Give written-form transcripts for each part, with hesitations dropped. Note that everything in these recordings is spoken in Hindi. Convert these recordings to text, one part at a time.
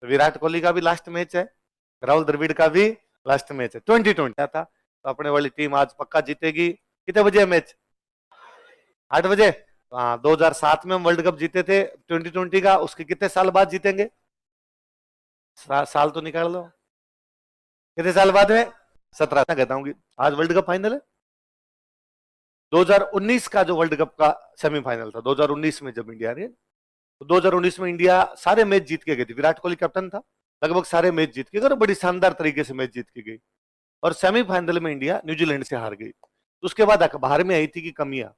विराट कोहली का भी लास्ट मैच है, राहुल द्रविड़ का भी लास्ट मैच है। 2020 था, तो अपने वाली टीम आज पक्का जीतेगी। कितने बजे है मैच? 8 बजे। हाँ, 2007 में हम वर्ल्ड कप जीते थे 2020 का, उसके कितने साल बाद जीतेंगे? साल तो निकाल लो, कितने साल बाद में? 17 कहता हूँ। आज वर्ल्ड कप फाइनल है। 2019 का जो वर्ल्ड कप का सेमीफाइनल था, 2019 में जब इंडिया ने, तो 2019 में इंडिया सारे मैच जीत के गई थी। विराट कोहली कैप्टन था, लगभग सारे मैच जीत के गए और बड़ी शानदार तरीके से मैच जीत के गई। और सेमीफाइनल में इंडिया न्यूजीलैंड से हार गई। उसके बाद अखबार में आई थी कि कमियां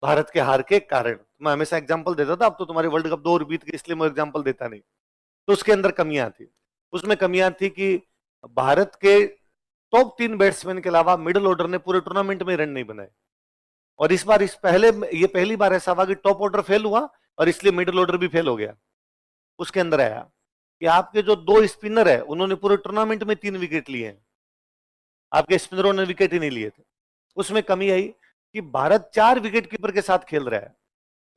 भारत के हार के कारण। मैं हमेशा एग्जांपल देता था, अब तो तुम्हारे वर्ल्ड कप 2 और बीत गए इसलिए मैं एग्जांपल देता नहीं। तो उसके अंदर कमियां थी। उसमें कमियां थी कि भारत के टॉप 3 बैट्समैन के अलावा मिडिल ऑर्डर ने पूरे टूर्नामेंट में रन नहीं बनाए। और इस बार ये पहली बार ऐसा हुआ कि टॉप ऑर्डर फेल हुआ और इसलिए मिडिल ऑर्डर भी फेल हो गया। उसके अंदर आया कि आपके जो 2 स्पिनर है उन्होंने पूरे टूर्नामेंट में 3 विकेट लिए हैं, आपके स्पिनरों ने विकेट ही नहीं लिए थे। उसमें कमी आई कि भारत 4 विकेट कीपर के साथ खेल रहा है।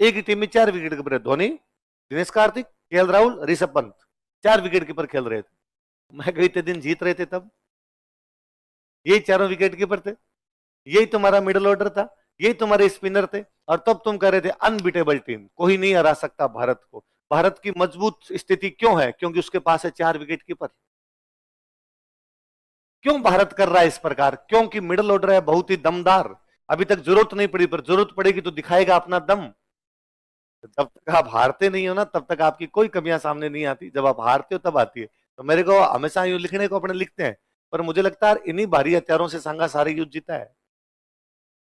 एक ही टीम में 4 विकेट कीपर है, Dhoni, Dinesh Karthik, KL Rahul, Rishabh Pant, 4 wicket keeper खेल रहे थे। मैं कई दिन जीत रहे थे तब, यही चारों विकेट कीपर थे, यही तुम्हारा मिडिल ऑर्डर था, यही तुम्हारे स्पिनर थे, और तब तुम कह रहे थे अनबीटेबल टीम, कोई नहीं हरा सकता भारत को। भारत की मजबूत स्थिति क्यों है? क्योंकि उसके पास है 4 विकेट कीपर। क्यों भारत कर रहा है इस प्रकार? क्योंकि मिडिल ऑर्डर है बहुत ही दमदार। अभी तक जरूरत नहीं पड़ी, पर जरूरत पड़ेगी तो दिखाएगा अपना दम। जब तक आप हारते नहीं हो ना, तब तक आपकी कोई कमियां सामने नहीं आती। जब आप हारते हो तब आती है। तो मेरे को हमेशा यूं लिखने को अपने लिखते हैं, पर मुझे लगता है इन्हीं भारी हथियारों से सांगा सारे युद्ध जीता है,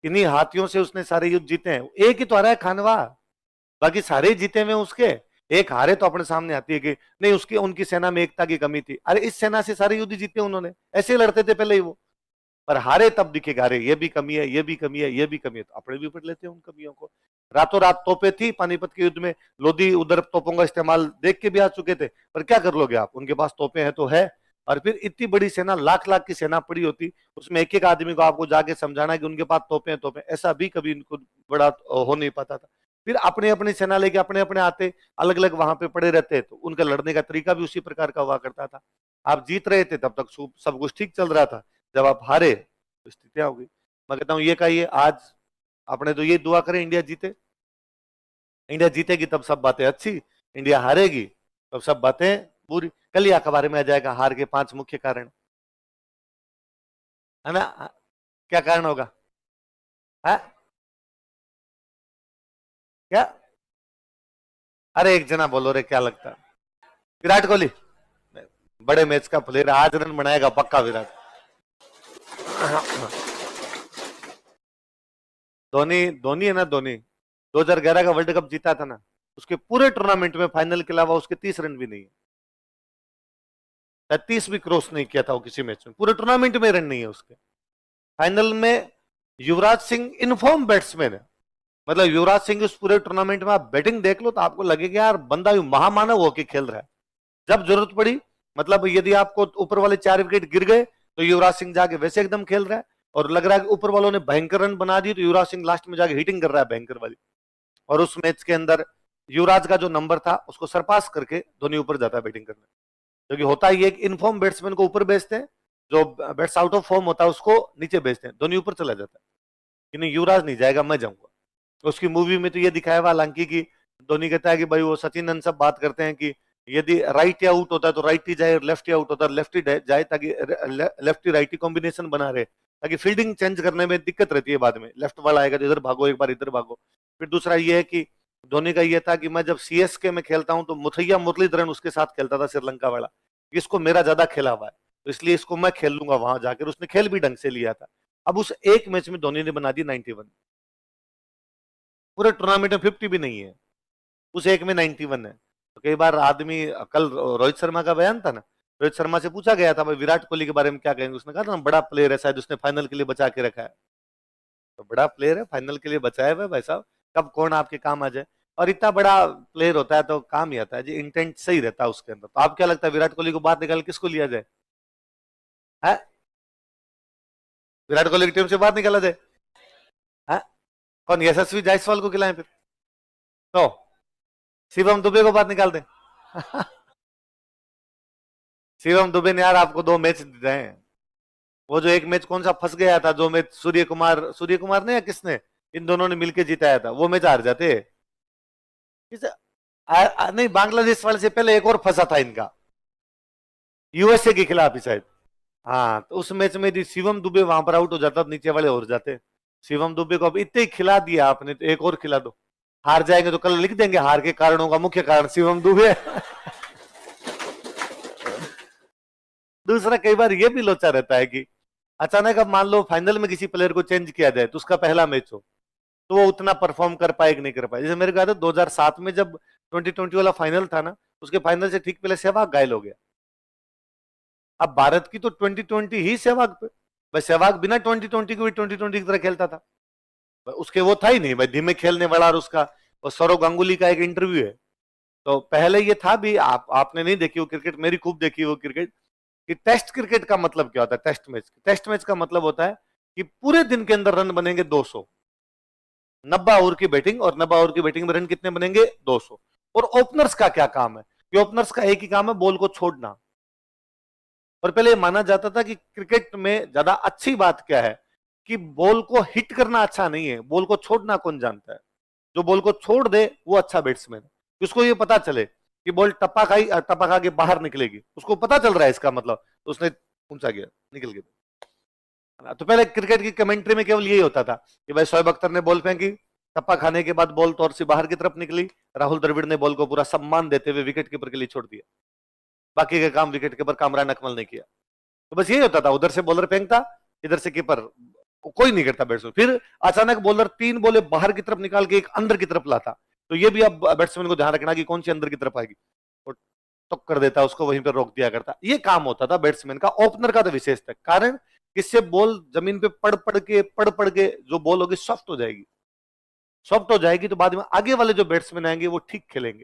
इन्हीं हाथियों से उसने सारे युद्ध जीते हैं। एक ही तो हरा है खानवा, बाकी सारे ही जीते हुए उसके। एक हारे तो अपने सामने आती है कि नहीं, उसकी उनकी सेना में एकता की कमी थी। अरे इस सेना से सारे युद्ध जीते उन्होंने, ऐसे लड़ते थे पहले ही वो। पर हारे तब दिखेगा, अरे ये भी कमी है, ये भी कमी है, ये भी कमी है, तो अपने भी पढ़ लेते हैं उन कमियों को। रातों रात तोपे थी पानीपत के युद्ध में, लोधी उधर तोपों का इस्तेमाल देख के भी आ चुके थे, पर क्या कर लोगे आप, उनके पास तोपे हैं तो है। और फिर इतनी बड़ी सेना, लाख लाख की सेना पड़ी होती, उसमें एक एक आदमी को आपको जाके समझाना कि उनके पास तोपे हैं, तोपे, ऐसा भी कभी इनको बड़ा हो नहीं पाता था। फिर अपने अपनी सेना लेके अपने अपने आते, अलग अलग वहां पे पड़े रहते, तो उनका लड़ने का तरीका भी उसी प्रकार का हुआ करता था। आप जीत रहे थे तब तक सब कुछ ठीक चल रहा था, जब आप हारे स्थितियां होगी। मैं कहता हूं ये का ये आज अपने तो ये दुआ करें इंडिया जीते। इंडिया जीतेगी तब सब बातें अच्छी, इंडिया हारेगी तब सब बातें बुरी। कल ही अखबार में आ जाएगा हार के 5 मुख्य कारण, है ना? क्या कारण होगा? है क्या? अरे एक जना बोलो रे, क्या लगता है? विराट कोहली बड़े मैच का प्लेयर, आज रन बनाएगा पक्का विराट। धोनी, धोनी है ना, धोनी 2011 का वर्ल्ड कप जीता था ना, उसके पूरे टूर्नामेंट में फाइनल के अलावा उसके 30 रन भी नहीं है। 30 भी क्रॉस नहीं किया था वो किसी मैच में, पूरे टूर्नामेंट में रन नहीं है उसके। फाइनल में युवराज सिंह इनफॉर्म बैट्समैन है, मतलब युवराज सिंह उस पूरे टूर्नामेंट में आप बैटिंग देख लो तो आपको लगेगा यार बंदा महामानव होके खेल रहा है। जब जरूरत पड़ी, मतलब यदि आपको ऊपर वाले 4 विकेट गिर गए तो युवराज सिंह जाके वैसे एकदम खेल रहा है, और लग रहा है कि ऊपर वालों ने भयंकर रन बना दिए तो युवराज सिंह लास्ट में जाके हिटिंग कर रहा है भयंकर वाली। और उस मैच के अंदर युवराज का जो नंबर था उसको सरपास करके धोनी ऊपर जाता है बैटिंग करने। क्योंकि होता ही एक इनफॉर्म बैट्समैन को ऊपर भेजते हैं, जो बैट्स आउट ऑफ फॉर्म होता है उसको नीचे भेजते हैं, धोनी ऊपर चला जाता है कि नहीं युवराज नहीं जाएगा, मैं जाऊंगा। उसकी मूवी में तो ये दिखाया हुआ हालांकि कि धोनी कहता है कि भाई वो सचिन सब बात करते हैं कि यदि राइट या आउट होता है तो राइट ही जाए, लेफ्ट ही आउट होता है लेफ्ट ही जाए, ताकि लेफ्ट ही राइट ही कॉम्बिनेशन बना रहे, ताकि फील्डिंग चेंज करने में दिक्कत रहती है। बाद में लेफ्ट वाला आएगा तो इधर भागो, एक बार इधर भागो। फिर दूसरा ये है कि धोनी का ये था कि मैं जब सीएसके में खेलता हूं तो मुथैया मुरलीधरन उसके साथ खेलता था, श्रीलंका वाला, इसको मेरा ज्यादा खेला हुआ है तो इसलिए इसको मैं खेल लूंगा वहां जाकर। उसने खेल भी ढंग से लिया था। अब उस एक मैच में धोनी ने बना दी 91, पूरे टूर्नामेंट में 50 भी नहीं है, उस एक में 91 है। तो कई बार आदमी, कल रोहित शर्मा का बयान था ना, रोहित शर्मा से पूछा गया था भाई विराट कोहली के बारे में क्या कहेंगे, उसने कहा था ना बड़ा प्लेयर है, शायद उसने फाइनल के लिए बचा के रखा है। तो बड़ा प्लेयर है, फाइनल के लिए बचाया हुआ है भाई साहब, कब कौन आपके काम आ जाए। और इतना बड़ा प्लेयर होता है तो काम ही आता है जी, इंटेंट सही रहता है उसके अंदर। तो आप क्या लगता है विराट कोहली को बाहर निकाल किसको लिया जाए? है विराट कोहली की टीम से बाहर निकाला जाए? है कौन, यशस्वी जायसवाल को खिलाएं फिर? तो शिवम दुबे को बाहर निकाल दें? शिवम दुबे ने यार आपको 2 मैच दिए हैं। वो जो एक मैच कौन सा फंस गया था, जो मैच सूर्य कुमार ने या किसने, इन दोनों ने मिलके जिताया था, वो मैच हार जाते। नहीं, बांग्लादेश वाले से पहले एक और फंसा था इनका, यूएसए के खिलाफ ही शायद। हाँ, तो उस मैच में यदि शिवम दुबे वहां पर आउट हो जाता तो नीचे वाले और जाते। शिवम दुबे को अब इतने ही खिला दिया आपने, तो एक और खिला दो। हार जाएंगे तो कल लिख देंगे हार के कारणों का मुख्य कारण शिवम दुबे। दूसरा, कई बार ये भी लोचा रहता है कि अचानक अब मान लो फाइनल में किसी प्लेयर को चेंज किया जाए, तो उसका पहला मैच हो, तो वो उतना परफॉर्म कर पाए कि नहीं कर पाए। जैसे मेरे को याद है 2007 में जब 2020 वाला फाइनल था ना, उसके फाइनल से ठीक पहले सहवाग घायल हो गया। अब भारत की तो 2020 ही सहवाग पे, भाई सहवाग बिना 2020 के भी 2020 की तरह खेलता था। उसके वो था ही नहीं भाई धीमे खेलने वाला। और उसका और सौरव गांगुली का एक इंटरव्यू है, तो पहले ये था भी, आपने नहीं देखी वो क्रिकेट, मेरी खूब देखी वो क्रिकेट, कि टेस्ट क्रिकेट का मतलब क्या होता है। टेस्ट मैच का मतलब होता है कि पूरे दिन के अंदर रन बनेंगे 200, 90 ओवर की बैटिंग, और 90 ओवर की बैटिंग में रन कितने बनेंगे 200। और ओपनर्स का क्या काम है, कि ओपनर्स का एक ही काम है बॉल को छोड़ना। और पहले माना जाता था कि क्रिकेट में ज्यादा अच्छी बात क्या है, कि बॉल को हिट करना अच्छा नहीं है, बॉल को छोड़ना कौन जानता है। जो बॉल को छोड़ दे वो अच्छा बैट्समैन है। उसको ये पता चले कि बॉल टप्पा खा के बाहर निकलेगी, उसको पता चल रहा है इसका मतलब, तो उसने ऊंचा गया, निकल गया। तो पहले क्रिकेट की कमेंट्री में केवल यही होता था कि भाई शोएब अख्तर ने बॉल फेंकी, टप्पा खाने के बाद बॉल तौर से बाहर की तरफ निकली, राहुल द्रविड़ ने बॉल को पूरा सम्मान देते हुए विकेट कीपर के लिए छोड़ दिया, बाकी का काम विकेट कीपर कामरान अकमल ने किया। तो बस यही होता था, उधर से बॉलर फेंकता, इधर से कीपर, कोई नहीं करता बैट्समैन। फिर अचानक बॉलर 3 बॉले बाहर की तरफ निकाल के एक अंदर की तरफ लाता, तो ये भी अब बैट्समैन को ध्यान रखना कि कौन सी अंदर की तरफ आएगी, और टक कर देता, उसको वहीं पर रोक दिया करता। ये काम होता था बैट्समैन का। ओपनर का तो विशेष था, कारण इससे बॉल जमीन पे पड़ के जो बॉल होगी सॉफ्ट हो जाएगी, तो बाद में आगे वाले जो बैट्समैन आएंगे वो ठीक खेलेंगे।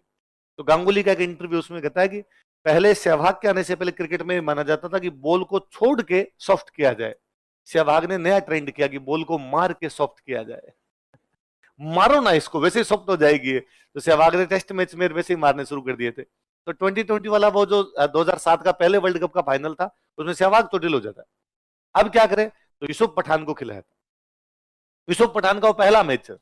तो गांगुली का एक इंटरव्यू उसमें कहता है कि पहले सहवाग के आने से पहले क्रिकेट में माना जाता था कि बॉल को छोड़ के सॉफ्ट किया जाए। सहवाग ने नया ट्रेंड किया कि बॉल को मार के सॉफ्ट किया जाए। मारो ना इसको, वैसे ही सॉफ्ट हो जाएगी। तो सहवाग ने टेस्ट मैच में वैसे ही मारने शुरू कर दिए थे। तो 2020 वाला वो जो 2007 का पहले वर्ल्ड कप का फाइनल था, उसमें सहवाग चोटिल हो जाता है। अब क्या करें, तो यूसुफ पठान को खिलाया था। यूसुफ पठान का वो पहला मैच है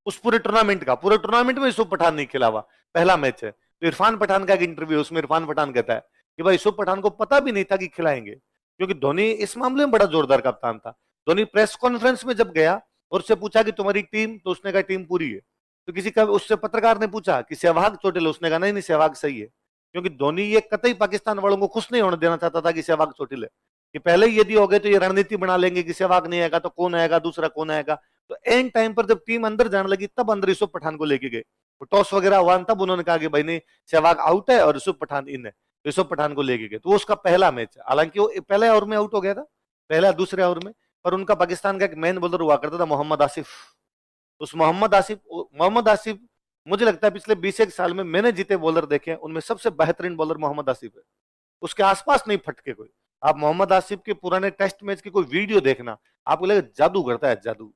उस पूरे टूर्नामेंट में यूसुफ पठान नहीं खिला हुआ, पहला मैच है। तो इरफान पठान का एक इंटरव्यू, उसमें इरफान पठान कहता है कि भाई यूसुफ पठान को पता भी नहीं था कि खिलाएंगे, क्योंकि धोनी इस मामले में बड़ा जोरदार कप्तान था। धोनी प्रेस कॉन्फ्रेंस में जब गया और उससे पूछा कि तुम्हारी टीम, तो उसने कहा टीम पूरी है। तो किसी का उससे पत्रकार ने पूछा कि सहवाग चोटिल, उसने कहा नहीं सहवाग सही है, क्योंकि धोनी ये कतई पाकिस्तान वालों को खुश नहीं होने देना चाहता था कि सहवाग चोटिल है, कि पहले ही यदि हो गए तो ये रणनीति बना लेंगे कि सहवाग नहीं आएगा तो कौन आएगा, दूसरा कौन आएगा। तो एंड टाइम पर जब टीम अंदर जाने लगी, तब अंदर यूसुफ पठान को लेके गए, टॉस वगैरह हुआ, तब उन्होंने कहा कि भाई नहीं, सहवाग आउट है और यूसुफ पठान इन है। यूसुफ पठान को लेके गए, तो उसका पहला मैच है। हालांकि वो पहले ओवर में आउट हो गया था, पहला दूसरे ओवर में, पर उनका पाकिस्तान का एक मेन बॉलर हुआ करता था मोहम्मद आसिफ। उस मोहम्मद आसिफ मुझे लगता है पिछले 20 साल में मैंने जितने बॉलर देखे हैं उनमें सबसे बेहतरीन बॉलर मोहम्मद आसिफ है। उसके आसपास नहीं फटके कोई। आप मोहम्मद आसिफ के पुराने टेस्ट मैच की कोई वीडियो देखना, आपको लगेगा जादू करता है, जादू।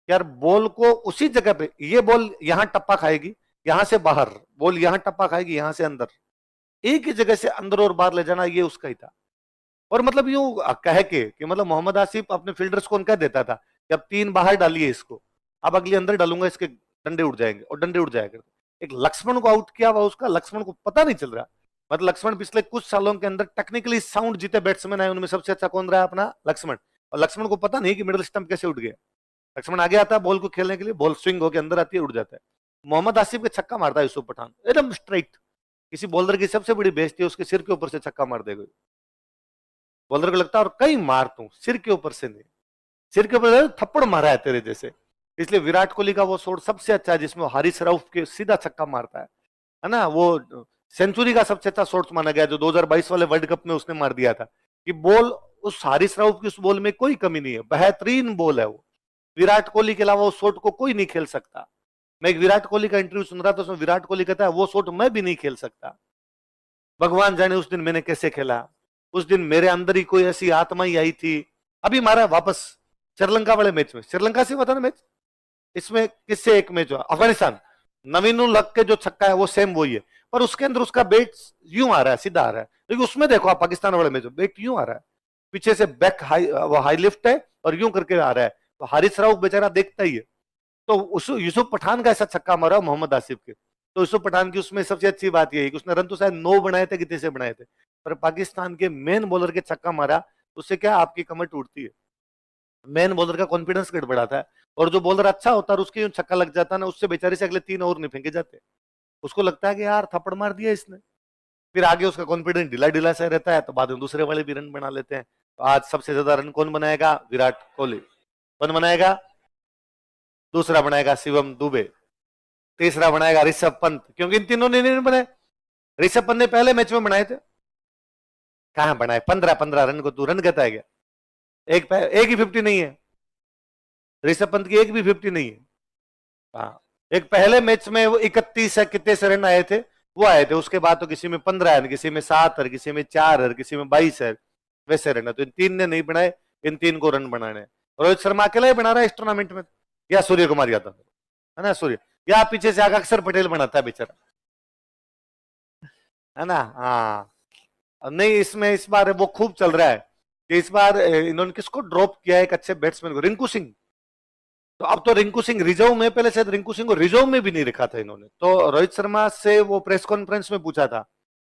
यार बॉल को उसी जगह पे, ये बॉल यहां टप्पा खाएगी, यहां से बाहर, बॉल यहां टप्पा खाएगी, यहां से अंदर, एक ही जगह से अंदर और बाहर ले जाना, ये उसका ही था। और मतलब यूं कह के कि मतलब मोहम्मद आसिफ अपने फील्डर्स को कह देता था कि अब 3 बाहर डालिए इसको, अब अगली अंदर डालूंगा, इसके डंडे उड़ जाएंगे, और डंडे उड़ जाएगा। एक लक्ष्मण को आउट किया हुआ उसका, लक्ष्मण को पता नहीं चल रहा। मतलब लक्ष्मण पिछले कुछ सालों के अंदर टेक्निकली साउंड जितने बैट्समैन आए उनमें सबसे अच्छा कौन रहा है, अपना लक्ष्मण। और लक्ष्मण को पता नहीं कि मिडिल स्टंप कैसे उठ गया। लक्ष्मण आगे आता है बॉल को खेलने के लिए, बॉल स्विंग होकर अंदर आती है, उड़ जाता है। मोहम्मद आसिफ के छक्का मारता है यूसुफ पठान, एकदम स्ट्राइट। किसी बॉलर की सबसे बड़ी बेइज्जती है उसके सिर के ऊपर से छक्का मार देगा, बॉलर को लगता है और कहीं मार तू, सिर के ऊपर से नहीं, सिर के ऊपर थप्पड़ मारा है तेरे जैसे। इसलिए विराट कोहली का वो शॉट सबसे अच्छा है जिसमें हारिस रऊफ के सीधा छक्का मारता है ना। वो सेंचुरी का सबसे अच्छा शॉट माना गया जो 2022 वाले वर्ल्ड कप में उसने मार दिया था, कि बॉल उस हारिस रऊफ की उस बॉल में कोई कमी नहीं है, बेहतरीन बॉल है वो। विराट कोहली के अलावा उस शॉट को कोई नहीं खेल सकता। मैं एक विराट कोहली का इंटरव्यू सुन रहा था, उसमें विराट कोहली कहता है वो शॉट मैं भी नहीं खेल सकता, भगवान जाने उस दिन मैंने कैसे खेला, उस दिन मेरे अंदर ही कोई ऐसी आत्मा ही आई थी। अभी मारा वापस श्रीलंका वाले मैच में, श्रीलंका से हुआ था ना मैच, इसमें किससे एक मैच हुआ, अफगानिस्तान, नवीन उल हक के जो छक्का है वो सेम वही है, पर उसके अंदर उसका बेट यूं आ रहा है, सीधा आ रहा है। लेकिन उसमें देखो आप पाकिस्तान वाले में जो बैट यूं आ रहा है, पीछे से बैक हाई, वो हाई लिफ्ट है और यूं करके आ रहा है, तो हारिस राउफ बेचारा देखता ही है। तो उस यूसुफ पठान का ऐसा छक्का मारा मोहम्मद आसिफ के, तो यूसुफ पठान की उसमें सबसे अच्छी बात यही है कि उसने रन तो शायद 9 बनाए थे, कितने से बनाए थे, पर पाकिस्तान के मेन बॉलर के छक्का मारा, उससे क्या आपकी कमर टूटती है, मेन बॉलर का कॉन्फिडेंस गड़बड़ाता है, और जो बॉलर अच्छा होता है उसके छक्का लग जाता है ना, उससे बेचारे से अगले 3 ओवर नहीं फेंके जाते, उसको लगता है कि यार थप्पड़ मार दिया इसने, फिर आगे उसका कॉन्फिडेंस ढीला ढीला सा रहता है, तो बाद में दूसरे वाले भी रन बना लेते हैं। तो आज सबसे ज्यादा रन कौन बनाएगा? विराट कोहली। कौन बनाएगा? दूसरा बनाएगा शिवम दुबे, तीसरा बनाएगा ऋषभ पंत, क्योंकि इन तीनों ने नहीं बनाए। ऋषभ पंत ने पहले मैच में बनाए थे, कहां बनाए? 15 रन को तू रन कहता है क्या? एक ही 50 नहीं है, ऋषभ पंत की एक भी 50 नहीं है। हाँ, एक पहले मैच में वो 31 है कितने से रन आए थे, वो आए थे, उसके बाद तो किसी में 15 है, किसी में 7 है, किसी में 4 है, किसी में 22 है, वैसे रन है। तो इन 3 ने नहीं बनाए, इन 3 को रन बनाने। रोहित शर्मा अकेला ही बना रहा है इस टूर्नामेंट में, या सूर्य कुमार यादव है ना, सूर्य, या पीछे से आगे अक्षर पटेल बनाता है बेचारा, है ना। हाँ, नहीं इसमें इस बार वो खूब चल रहा है कि इस बार इन्होंने किसको ड्रॉप किया है, एक अच्छे बैट्समैन को, रिंकू सिंह। तो अब तो रिंकू सिंह रिजर्व में, पहले शायद रिंकू सिंह को रिजर्व में भी नहीं रखा था इन्होंने। तो रोहित शर्मा से वो प्रेस कॉन्फ्रेंस में पूछा था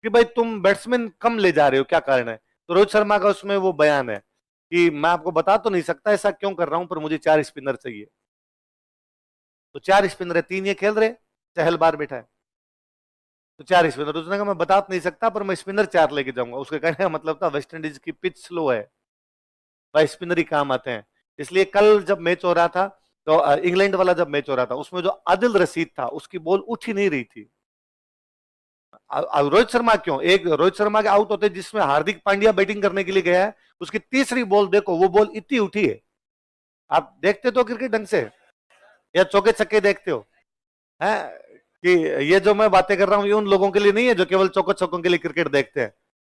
कि भाई तुम बैट्समैन कम ले जा रहे हो, क्या कारण है? तो रोहित शर्मा का उसमें वो बयान है कि मैं आपको बता तो नहीं सकता ऐसा क्यों कर रहा हूं, पर मुझे 4 स्पिनर चाहिए। तो 4 स्पिनर है, 3 ये खेल रहे, चहल बाहर बैठा है, तो 4 स्पिनर। उसने कहा मैं बता तो नहीं सकता, पर मैं स्पिनर 4 लेके जाऊंगा। उसके कहने का मतलब था वेस्ट इंडीज की पिच स्लो है, भाई स्पिनर ही काम आते हैं। इसलिए कल जब मैच हो रहा था, तो इंग्लैंड वाला जब मैच हो रहा था, उसमें जो आदिल रशीद था उसकी बॉल उठ ही नहीं रही थी। रोहित शर्मा क्यों, एक रोहित शर्मा के आउट होते जिसमें हार्दिक पांड्या बैटिंग करने के लिए गया है, उसकी तीसरी बॉल देखो, वो बॉल इतनी उठी है। आप देखते तो क्रिकेट ढंग से, या चौके छक्के देखते हो है कि ये जो मैं बातें कर रहा हूं ये उन लोगों के लिए नहीं है जो केवल चौको छक्कों के लिए क्रिकेट देखते हैं।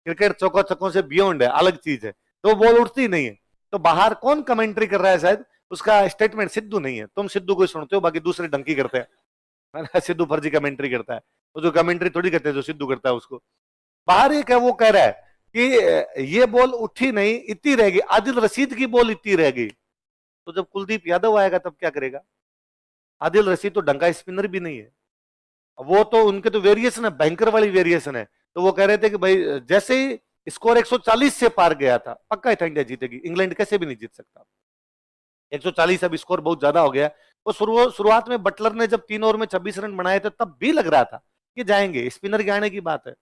क्रिकेट चौको छक्कों से बियॉन्ड है, अलग चीज है। तो बॉल उठती नहीं है, तो बाहर कौन कमेंट्री कर रहा है? शायद उसका स्टेटमेंट सिद्धू नहीं है, तुम सिद्धू को सुनते हो, बाकी दूसरे डंकी करते हैं। सिद्धू फर्जी कमेंट्री करता है, वो जो कमेंट्री थोड़ी करते हैं जो सिद्धू करता है उसको। बाहर एक है, वो कह रहा है कि ये बॉल उठी नहीं, इतनी रहेगी, आदिल रशीद की बॉल इतनी रह गई। तो जब कुलदीप यादव आएगा तब क्या करेगा? आदिल रशीद तो ढंग का स्पिनर भी नहीं है, वो तो उनके तो वेरिएशन है, बैंकर वाली वेरिएशन है। तो वो कह रहे थे कि भाई जैसे ही स्कोर 140 से पार गया था, पक्का था इंडिया जीतेगी, इंग्लैंड कैसे भी नहीं जीत सकता। 140 अब स्कोर बहुत ज्यादा हो गया। वो शुरुआत में बटलर ने जब 3 ओवर में 26 रन बनाए थे, तब भी लग रहा था कि जाएंगे, स्पिनर के आने की बात है,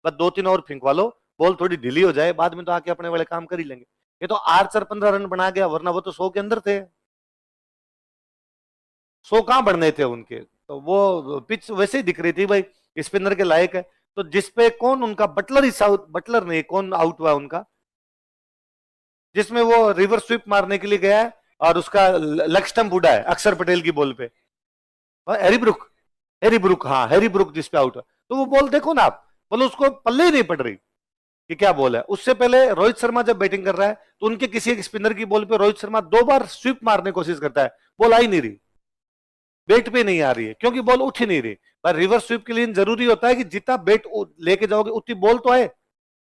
बस 2-3 ओवर फिंकवा लो, बॉल थोड़ी ढीली हो जाए, बाद में तो आके अपने वाले काम कर ही लेंगे। ये तो आर्चर 15 रन बना गया, वरना वो तो 100 के अंदर थे, 100 कहां बढ़ने थे उनके। तो वो पिच वैसे ही दिख रही थी भाई, स्पिनर के लायक है। तो जिसपे कौन उनका बटलर ही साउथ, बटलर नहीं, कौन आउट हुआ उनका, जिसमें वो रिवर्स स्वीप मारने के लिए गया है और उसका लेग स्टंप उड़ा है अक्षर पटेल की बॉल पे, हैरी ब्रुक, हैरी ब्रुक, हाँ हैरी ब्रुक जिसपे आउट है। तो वो बॉल देखो ना आप, बोलो उसको पल्ले ही नहीं पड़ रही कि क्या बॉल है। उससे पहले रोहित शर्मा जब बैटिंग कर रहा है, तो उनके किसी एक स्पिनर की बॉल पे रोहित शर्मा 2 बार स्वीप मारने की कोशिश करता है, बॉल आ ही नहीं रही, बेट पे नहीं आ रही है, क्योंकि बॉल उठ ही नहीं रही। पर रिवर्स स्वीप के लिए जरूरी होता है कि जितना बेट लेके जाओगे उतनी बॉल तो आए।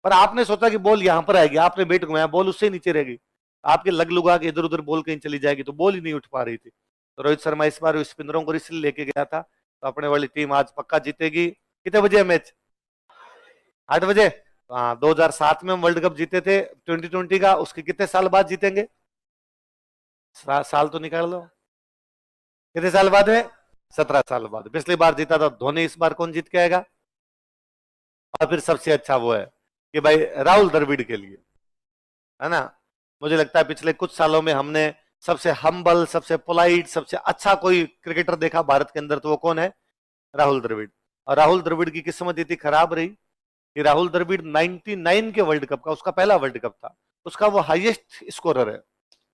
पर आपने सोचा कि बॉल यहां पर आएगी, आपने बेट घुमाया, बॉल उससे नीचे रहेगी, आपके लग लुगा के इधर उधर बॉल कहीं चली जाएगी, तो बॉल ही नहीं उठ पा रही थी। तो रोहित शर्मा इस बार स्पिनरों को इसलिए लेके गया था। तो अपने वाली टीम आज पक्का जीतेगी। कितने बजे है मैच? 8 बजे। हाँ, 2007 में हम वर्ल्ड कप जीते थे 2020 का, उसके कितने साल बाद जीतेंगे? साल तो निकाल लो, कितने साल बाद है? 17 साल बाद। पिछली बार जीता था धोनी, इस बार कौन जीत के आएगा? और फिर सबसे अच्छा वो है कि भाई राहुल द्रविड़ के लिए, है ना। मुझे लगता है पिछले कुछ सालों में हमने सबसे हम्बल, सबसे पोलाइट, सबसे अच्छा कोई क्रिकेटर देखा भारत के अंदर, तो वो कौन है? राहुल द्रविड़। और राहुल द्रविड़ की किस्मत इतनी खराब रही कि राहुल द्रविड़ 99 के वर्ल्ड कप का, उसका पहला वर्ल्ड कप था, उसका वो हाईएस्ट स्कोरर है,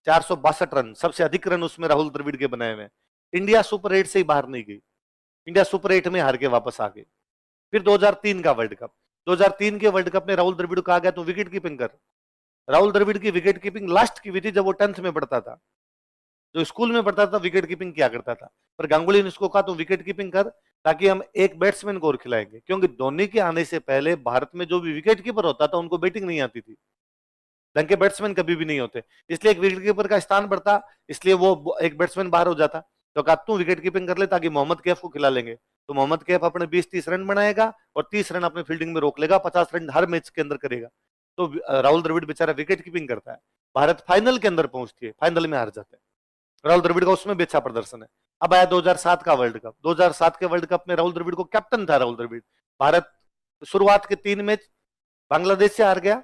462 रन, सबसे अधिक रन उसमें राहुल द्रविड़ के बनाए हुए। इंडिया सुपर 8 से ही बाहर नहीं गई, इंडिया सुपर 8 में हार के वापस आ गई। फिर 2003 का वर्ल्ड कप, 2003 के वर्ल्ड कप में राहुल द्रविड़ को आ गया तो विकेट कीपिंग कर। राहुल द्रविड़ की विकेट कीपिंग लास्ट की हुई थी जब वो 10th में पढ़ता था, जो स्कूल में पढ़ता था विकेट कीपिंग क्या करता था। पर गांगुली ने उसको कहा तू विकेट कीपिंग कर, ताकि हम एक बैट्समैन को और खिलाएंगे, क्योंकि धोनी के आने से पहले भारत में जो भी विकेट कीपर होता था उनको बैटिंग नहीं आती थी, ढंग के बैट्समैन कभी भी नहीं होते, इसलिए एक विकेट कीपर का स्थान बढ़ता, इसलिए वो एक बैट्समैन बाहर हो जाता। तो कहा तू विकेट कीपिंग कर ले ताकि मोहम्मद कैफ को खिला लेंगे। तो मोहम्मद कैफ अपने 20-30 रन बनाएगा और 30 रन अपने फील्डिंग में रोक लेगा, 50 रन हर मैच के अंदर करेगा। तो राहुल द्रविड़ बेचारा विकेट कीपिंग करता है, भारत फाइनल के अंदर पहुंचती है, फाइनल में हार जाते हैं। राहुल द्रविड़ का उसमें भी अच्छा प्रदर्शन है। अब आया 2007 का वर्ल्ड कप, 2007 के वर्ल्ड कप में राहुल द्रविड़ को कैप्टन था राहुल द्रविड़। भारत शुरुआत के 3 मैच बांग्लादेश से हार गया,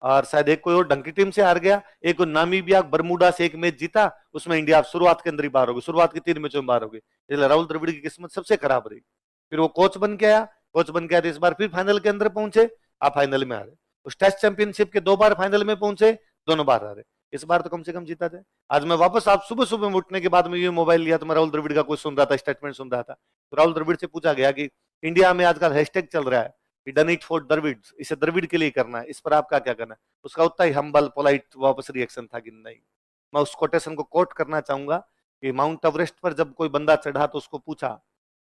और शायद एक कोई और ढंग की टीम से हार गया, एक नामीबिया बरमूडा से एक मैच जीता, उसमें इंडिया शुरुआत के अंदर ही बाहर हो गई, शुरुआत के 3 मैचों में बाहर हो गई। इसलिए राहुल द्रविड़ की किस्मत सबसे खराब रही। फिर वो कोच बन के आया, कोच बन के आया तो इस बार फिर फाइनल के अंदर पहुंचे, आप फाइनल में हारे। उस टेस्ट चैंपियनशिप के 2 बार फाइनल में पहुंचे, दोनों बार हारे, इस बार तो कम से कम जीता थे। आज मैं वापस आप सुबह सुबह उठने के बाद में ये मोबाइल लिया तो मैं राहुल द्रविड़ का कुछ सुन रहा था, स्टेटमेंट सुन रहा था। तो राहुल द्रविड़ से पूछा गया कि इंडिया में आजकल हैशटैग चल रहा है, डन इट फॉर द्रविड़, इसे द्रविड़ के लिए करना है, इस पर आपका क्या कहना है? उसका उतना ही हम्बल पोलाइट वापस रिएक्शन था कि नहीं। मैं उस कोटेशन को कोट करना चाहूंगा कि माउंट एवरेस्ट पर जब कोई बंदा चढ़ा तो उसको पूछा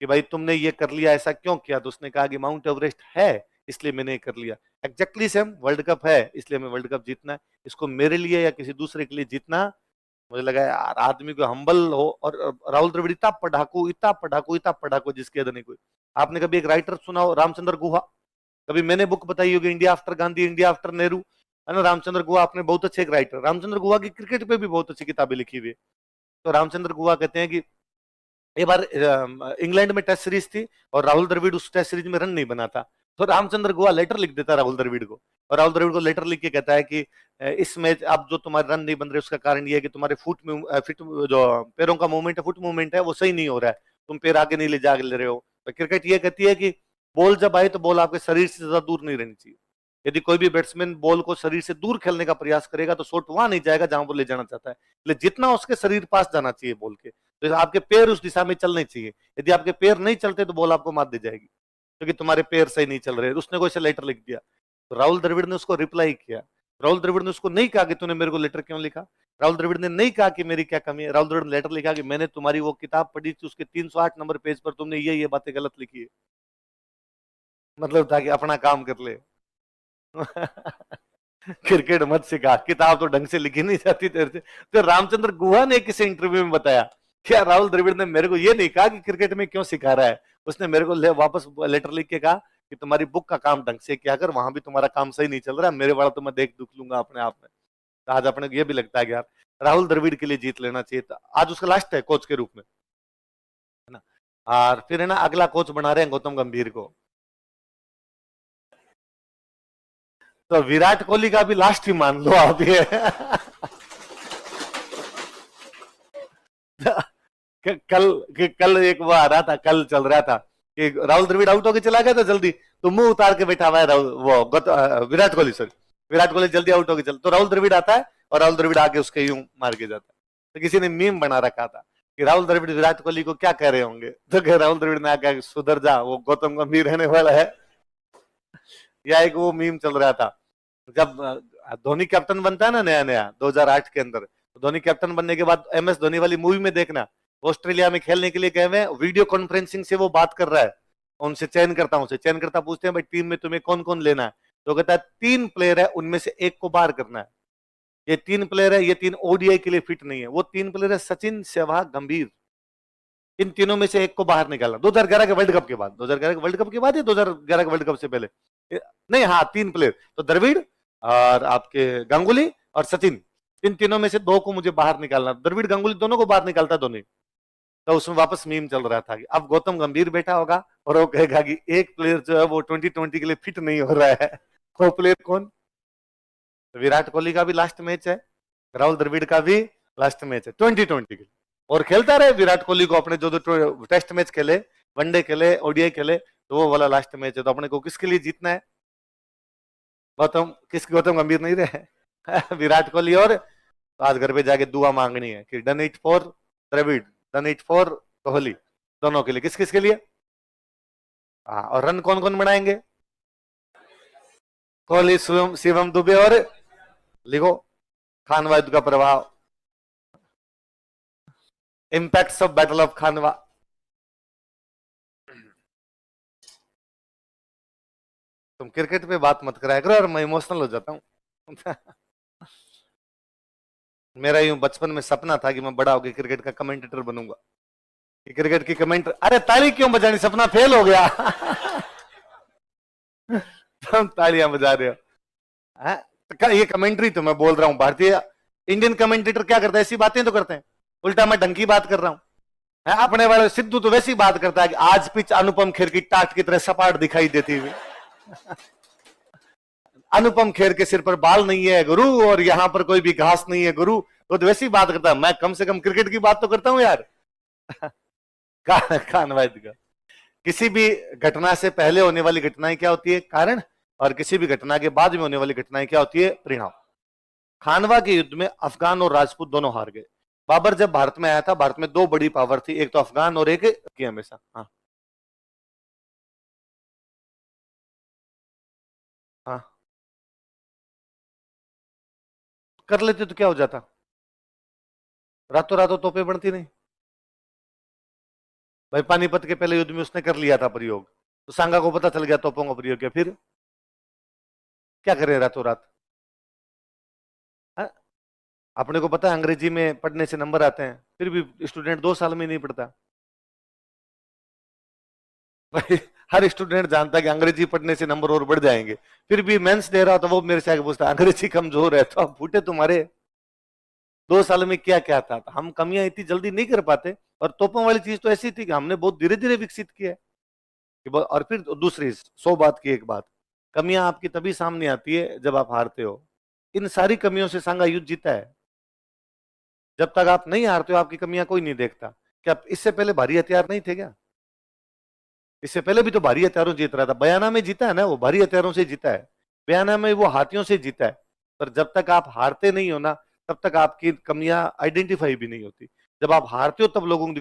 कि भाई तुमने ये कर लिया, ऐसा क्यों किया? तो उसने कहा कि माउंट एवरेस्ट है इसलिए मैंने ये कर लिया। एग्जैक्टली सेम, वर्ल्ड कप है इसलिए मैं वर्ल्ड कप जीतना है, इसको मेरे लिए या किसी दूसरे के लिए जीतना, मुझे लगा यार आदमी को हम्बल हो। और राहुल द्रविड़ इतना पढ़ाकू, इतना पढ़ाकू, इतना पढ़ाकू जिसके अदर नहीं कोई। आपने कभी एक राइटर सुना हो रामचंद्र गुहा? कभी मैंने बुक बताई होगी India after Gandhi, India after Nehru, है ना? रामचंद्र गुहा आपने बहुत अच्छे एक राइटर, रामचंद्र गुहा की क्रिकेट पे भी बहुत अच्छी किताबें लिखी हुई है। तो रामचंद्र गुहा कहते हैं कि एक बार इंग्लैंड में टेस्ट सीरीज थी और राहुल द्रविड़ उस टेस्ट सीरीज में रन नहीं बना था, तो रामचंद्र गुहा लेटर लिख देता राहुल द्रविड़ को, और राहुल द्रविड़ को लेटर लिख के कहता है कि इस मैच अब जो तुम्हारे रन नहीं बन रहे उसका कारण ये है कि तुम्हारे फुट में फिट जो पैरों का मूवमेंट है, फुट मूवमेंट है वो सही नहीं हो रहा है, तुम पैर आगे नहीं ले रहे हो। तो क्रिकेट ये कहती है कि बॉल जब आए तो बॉल आपके शरीर से ज्यादा दूर नहीं रहनी चाहिए। यदि कोई भी बैट्समैन बॉल को शरीर से दूर खेलने का प्रयास करेगा तो शॉट वहां नहीं जाएगा जहां वो ले जाना चाहता है, इसलिए जितना उसके शरीर पास जाना चाहिए बॉल के, तो आपके पैर उस दिशा में चलने चाहिए। यदि आपके पैर नहीं चलते तो बॉल आपको मार दी जाएगी, क्योंकि तुम्हारे पैर सही नहीं चल रहे। उसने कोई लेटर लिख दिया, तो राहुल द्रविड़ ने उसको रिप्लाई किया। राहुल द्रविड़ ने उसको नहीं कहा कि तूने मेरे को लेटर क्यों लिखा, राहुल द्रविड़ ने नहीं कहा कि मेरी क्या कमी है, राहुल द्रविड़ ने लेटर लिखा कि मैंने तुम्हारी वो किताब पढ़ी थी, उसके 308 नंबर पेज पर तुमने ये बातें गलत लिखी है। मतलब था कि अपना काम कर ले। क्रिकेट मत सिखा, किताब तो ढंग से लिखी नहीं जाती तेरे से। तो रामचंद्र गुहा ने किसी इंटरव्यू में बताया क्या राहुल द्रविड़ ने मेरे को ये नहीं कहा कि क्रिकेट में क्यों सिखा रहा है, उसने मेरे को वापस लेटर लिख के कहा कि तुम्हारी बुक का काम ढंग से किया कर, वहां भी तुम्हारा काम सही नहीं चल रहा है, मेरे वाला तो मैं देख दुख लूंगा अपने आप में। तो आज अपने को ये भी लगता है कि यार राहुल द्रविड़ के लिए जीत लेना चाहिए था। आज उसका लास्ट है कोच के रूप में, है ना? और फिर है ना अगला कोच बना रहे हैं गौतम गंभीर को, तो विराट कोहली का भी लास्ट ही मान लो आप ये। कल एक वो आ रहा था, कल चल रहा था कि राहुल द्रविड़ आउट होकर चला गया था जल्दी, तो मुंह उतार के बैठा हुआ है विराट कोहली, सॉरी विराट कोहली जल्दी आउट होकर चल, तो राहुल द्रविड़ आता है और राहुल द्रविड़ आके उसके यूं मार के जाता है। तो किसी ने मीम बना रखा था कि राहुल द्रविड़ विराट कोहली को क्या कह रहे होंगे, तो राहुल द्रविड़ ने आके सुधर जा, वो गौतम गंभीर रहने वाला है। या एक वो मीम चल रहा था जब धोनी कैप्टन बनता है ना नया नया 2008 के अंदर, धोनी कैप्टन बनने के बाद MS धोनी वाली मूवी में देखना, ऑस्ट्रेलिया में खेलने के लिए गए हुए, वीडियो कॉन्फ्रेंसिंग से वो बात कर रहा है, उनसे चयन करता हूं, चयन करता पूछते हैं भाई टीम में तुम्हें कौन कौन लेना है, तो कहता है 3 प्लेयर है उनमें से एक को बाहर करना है, ये 3 प्लेयर है, ये 3 ODI के लिए फिट नहीं है, वो 3 प्लेयर है सचिन, सहवाग, गंभीर, इन तीनों में से एक को बाहर निकालना। 2011 के वर्ल्ड कप के बाद, 2011 के वर्ल्ड कप के बाद या 2011 के वर्ल्ड कप से पहले, नहीं हाँ 3 प्लेयर, तो द्रविड़ और आपके गांगुली और सचिन, इन तीनों में से 2 को मुझे बाहर निकालना, द्रविड़ गांगुली दोनों को बाहर निकालता दोनों। तो उसमें वापस मीम चल रहा था कि अब गौतम गंभीर बैठा होगा और वो कहेगा कि एक प्लेयर जो है वो 2020 के लिए फिट नहीं हो रहा है, वो प्लेयर कौन? विराट कोहली का भी लास्ट मैच है, राहुल द्रविड़ का भी लास्ट मैच है 2020 के लिए, और खेलता रहे विराट कोहली को अपने जो टेस्ट मैच खेले, वनडे खेले, ODI खेले, तो वो वाला लास्ट मैच है। तो अपने को किसके लिए जीतना है? गौतम गंभीर नहीं रहे। विराट कोहली, और तो आज घर पे जाके दुआ मांगनी है कि done it for Dravid, done it for Kohli, दोनों के लिए। किस किस के लिए? हाँ, और रन कौन कौन बनाएंगे? कोहली, शिवम दुबे और लिखो खान वाहिद का प्रभाव। इम्पैक्ट्स ऑफ बैटल ऑफ खानवा। तुम क्रिकेट पे बात मत कराया करो और मैं इमोशनल हो जाता हूँ। मेरा यूं बचपन में सपना था कि मैं बड़ा होकर क्रिकेट का कमेंटेटर बनूंगा, कि क्रिकेट की कमेंट। अरे ताली क्यों बजानी, सपना फेल हो गया। तुम तालियां बजा रहे हो। हाँ? तो ये कमेंट्री तो मैं बोल रहा हूं, भारतीय इंडियन कमेंटेटर क्या करता है, ऐसी बातें तो करते हैं। उल्टा मैं ढंग की बात कर रहा हूं। अपने वाले सिद्धू तो वैसी बात करता है कि आज पिच अनुपम खेर की टाट की तरह सपाट दिखाई देती हुई। अनुपम खेर के सिर पर बाल नहीं है गुरु, और यहां पर कोई भी घास नहीं है गुरु। वो तो वैसी बात करता है, मैं कम से कम क्रिकेट की बात तो करता हूं यार। कानवाद का किसी भी घटना से पहले होने वाली घटनाएं क्या होती है, कारण, और किसी भी घटना के बाद में होने वाली घटनाएं क्या होती है, परिणाम। खानवा के युद्ध में अफगान और राजपूत दोनों हार गए। बाबर जब भारत में आया था, भारत में दो बड़ी पावर थी, एक तो अफगान और एक की हमेशा। हाँ हाँ, कर लेते तो क्या हो जाता, रातों रातों तोपे बनती नहीं भाई। पानीपत के पहले युद्ध में उसने कर लिया था प्रयोग, तो सांगा को पता चल गया तोपों का प्रयोग किया, फिर क्या करें रातों रात। हाँ? अपने को पता है अंग्रेजी में पढ़ने से नंबर आते हैं, फिर भी स्टूडेंट 2 साल में नहीं पढ़ता भाई। हर स्टूडेंट जानता है कि अंग्रेजी पढ़ने से नंबर और बढ़ जाएंगे, फिर भी मेंस दे रहा, तो वो मेरे से आके पूछता अंग्रेजी कमजोर है, तो अब फूटे तुम्हारे 2 साल में क्या क्या था। तो हम कमियां इतनी जल्दी नहीं कर पाते। और तोपों वाली चीज तो ऐसी थी कि हमने बहुत धीरे धीरे विकसित किया है। और फिर दूसरी 100 बात की एक बात, कमियां आपकी तभी सामने आती है जब आप हारते हो। इन सारी कमियों से सांगा युद्ध जीता है। जब तक आप नहीं हारते हो, आपकी कमियां कोई नहीं देखता। क्या इससे पहले भारी हथियार नहीं थे क्या? इससे पहले भी तो भारी हथियारों जीत रहा था। बयाना में जीता है ना, वो भारी हथियारों से जीता है। बयाना में वो हाथियों से जीता है। पर जब तक आप हारते नहीं हो ना, तब तक आपकी कमियां आइडेंटिफाई भी नहीं होती। जब आप हारते हो तब लोगों को